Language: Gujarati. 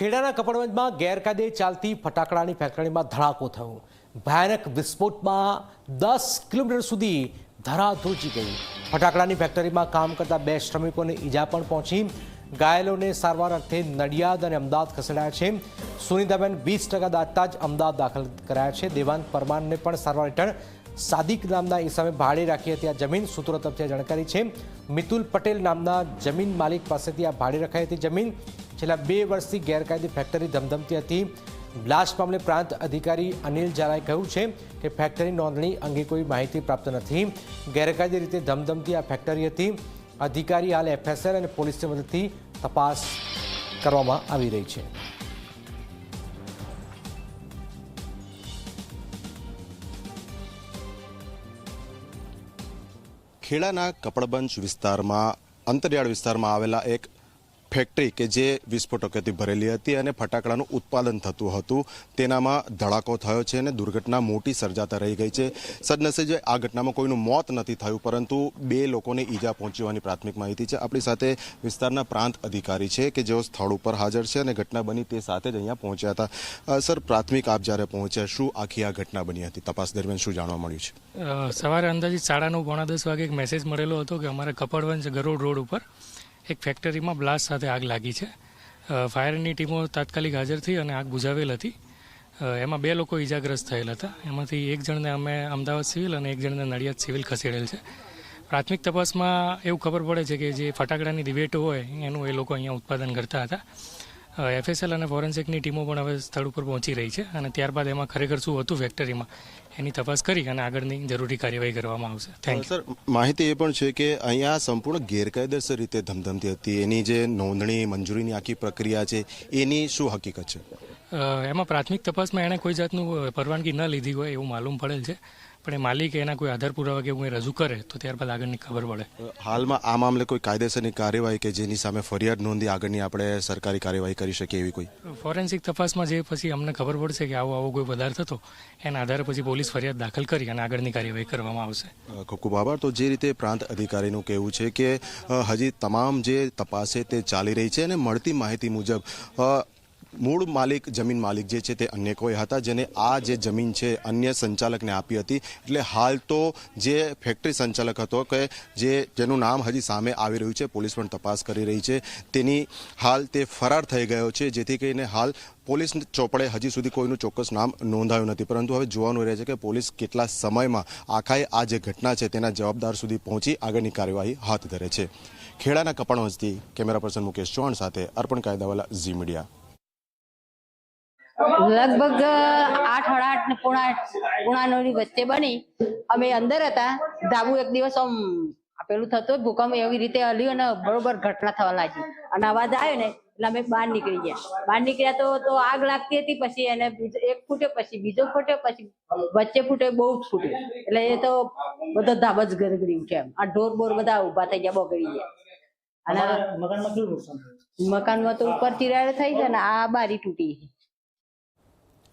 ખેડાના કપડવંજમાં ગેરકાયદે ચાલતી ફટાકડાની ફેક્ટરીમાં ધડાકો થયો। ભયાનક વિસ્ફોટમાં 10 કિલોમીટર સુધી ધરાધોચી ગઈ। ફટાકડાની ફેક્ટરીમાં કામ કરતા 2 શ્રમિકોને ઈજા પણ પહોંચી। ઘાયલોને સારવાર અર્થે નડિયાદ અને અમદાવાદ ખસેડાયા છે। સુનિતાબેન 20% દાટતા જ અમદાવાદ દાખલ કરાયા છે। દેવાંગ પરમારને પણ સારવાર હેઠળ સાદિક નામના ઈસમે ભાડે રાખી હતી આ જમીન। સૂત્રો તરફથી જાણકારી છે મિતુલ પટેલ નામના જમીન માલિક પાસેથી આ ભાડે રખાઈ હતી જમીન। છેલ્લા 2 વર્ષથી ગેરકાયદે ફેક્ટરી ધમધમતી હતી। બ્લાસ્ટ મામલે પ્રાંત અધિકારી અનિલ ઝાલાએ કહ્યું છે કે ફેક્ટરી નોંધણી અંગે કોઈ માહિતી પ્રાપ્ત નથી। ગેરકાયદે રીતે ધમધમતી આ ફેક્ટરી હતી। અધિકારી હાલ એફએસએલ અને પોલીસની મદદથી તપાસ કરવામાં આવી રહી છે। ખેડાના કપડવંજ વિસ્તારમાં અંતરિયાળ વિસ્તારમાં આવેલા એક ફેક્ટરી કે જે વિસ્ફોટકોથી ભરેલી હતી અને ફટાકડાનું ઉત્પાદન થતું હતું તેનામાં ધડાકો થયો છે અને દુર્ઘટના મોટી સર્જાતા રહી ગઈ છે। સદનસીબે આ ઘટનામાં કોઈનું મોત નથી થયું પરંતુ 2 લોકોને ઈજા પહોંચવાની પ્રાથમિક માહિતી છે। આપણી સાથે વિસ્તારના પ્રાંત અધિકારી છે કે જેઓ સ્થળ ઉપર હાજર છે અને ઘટના બની તે સાથે જ અહીંયા પહોંચ્યા હતા। સર, પ્રાથમિક આપ જ્યારે પહોંચ્યા શું આખી આ ઘટના બની હતી? તપાસ દરમિયાન શું જાણવા મળ્યું છે? સવારે અંદાજિત 9:30 વાગે એક મેસેજ મળેલો હતો કે અમારા કપડવંજ ગરોડ રોડ ઉપર એક ફેક્ટરીમાં બ્લાસ્ટ સાથે આગ લાગી છે। ફાયરની ટીમો તાત્કાલિક હાજર થઈ અને આગ બુઝાવેલ હતી। એમાં 2 લોકો ઈજાગ્રસ્ત થયેલ હતા। એમાંથી એક જણને અમે અમદાવાદ સિવિલ અને એક જણને નડિયાદ સિવિલ ખસેડેલ છે। પ્રાથમિક તપાસમાં એવું ખબર પડે છે કે જે ફટાકડાની રિવેટો હોય એનું એ લોકો અહીંયા ઉત્પાદન કરતા હતા। એફએસએલ અને ફોરેન્સિકની ટીમો પણ હવે સ્થળ ઉપર પહોંચી રહી છે અને ત્યારબાદ એમાં ખરેખર શું હતું ફેક્ટરીમાં એની તપાસ કરી અને આગળની જરૂરી કાર્યવાહી કરવામાં આવશે। Thank you sir. માહિતી એ પણ છે કે અહીંયા સંપૂર્ણ ગેરકાયદેસર રીતે ધમધમતી હતી। એની જે નોંધણી મંજૂરીની આખી પ્રક્રિયા છે એની શું હકીકત છે? એમાં પ્રાથમિક તપાસમાં એણે કોઈ જાતનું પરવાનગી ન લીધી હોય એવું માલુમ પડેલ છે, પણ એ માલિક એના કોઈ આધાર પુરાવા કે એવું રજૂ કરે તો ત્યારબાદ આગળની ખબર પડે। હાલમાં આ મામલે કોઈ કાયદેસરની કાર્યવાહી કે જેની સામે ફરિયાદ નોંધી આગળની આપણે સરકારી કાર્યવાહી કરી શકીએ એવી કોઈ? ફોરેન્સિક તપાસમાં જે પછી અમને ખબર પડશે કે આવો કોઈ પદાર્થ હતો એના આધારે પછી પોલીસ ફરિયાદ દાખલ કરી અને આગળની કાર્યવાહી કરવામાં આવશે। ખૂબ ખૂબ આભાર। તો જે રીતે પ્રાંત અધિકારીનું કહેવું છે કે હજી તમામ જે તપાસ છે તે ચાલી રહી છે અને મળતી માહિતી મુજબ મૂળ માલિક જમીન માલિક જે છે તે અન્ય કોઈ હતા જેને આ જે જમીન છે અન્ય સંચાલકને આપી હતી। એટલે હાલ તો જે ફેક્ટરી સંચાલક હતો કે જેનું નામ હજી સામે આવી રહ્યું છે, પોલીસ પણ તપાસ કરી રહી છે, તેની હાલ તે ફરાર થઈ ગયો છે જેથી કરીને હાલ પોલીસ ચોપડે હજી સુધી કોઈનું ચોક્કસ નામ નોંધાયું નથી। પરંતુ હવે જોવાનું રહે છે કે પોલીસ કેટલા સમયમાં આખાએ આ જે ઘટના છે તેના જવાબદાર સુધી પહોંચી આગળની કાર્યવાહી હાથ ધરે છે। ખેડાના કપડવંજથી કેમેરા પર્સન મુકેશ ચૌહાણ સાથે અર્પણ કાયદાવાલા, ઝી મીડિયા। લગભગ 8:30 ને પોણા 9 વચ્ચે બની। અમે અંદર હતા। ધાબુ એક દિવસ આમ પેલું થતું ભૂકંપ એવી રીતે હલ્યું અને બરોબર ઘટના થવા લાગી અને અવાજ આવ્યો ને એટલે અમે બહાર નીકળી ગયા। બહાર નીકળ્યા તો આગ લાગતી હતી। પછી એને એક ફૂટ્યો, પછી બીજો ફૂટ્યો, પછી વચ્ચે ફૂટ્યો, બહુ જ ફૂટ્યો એટલે એ તો બધા ધાબા જ ગરગડી ઉઠ્યા આ ઢોર બોર બધા ઉભા થઈ ગયા, બગડી ગયા। અને મકાનમાં તો ઉપર ચિરાડ થઈ ગયા ને આ બારી તૂટી।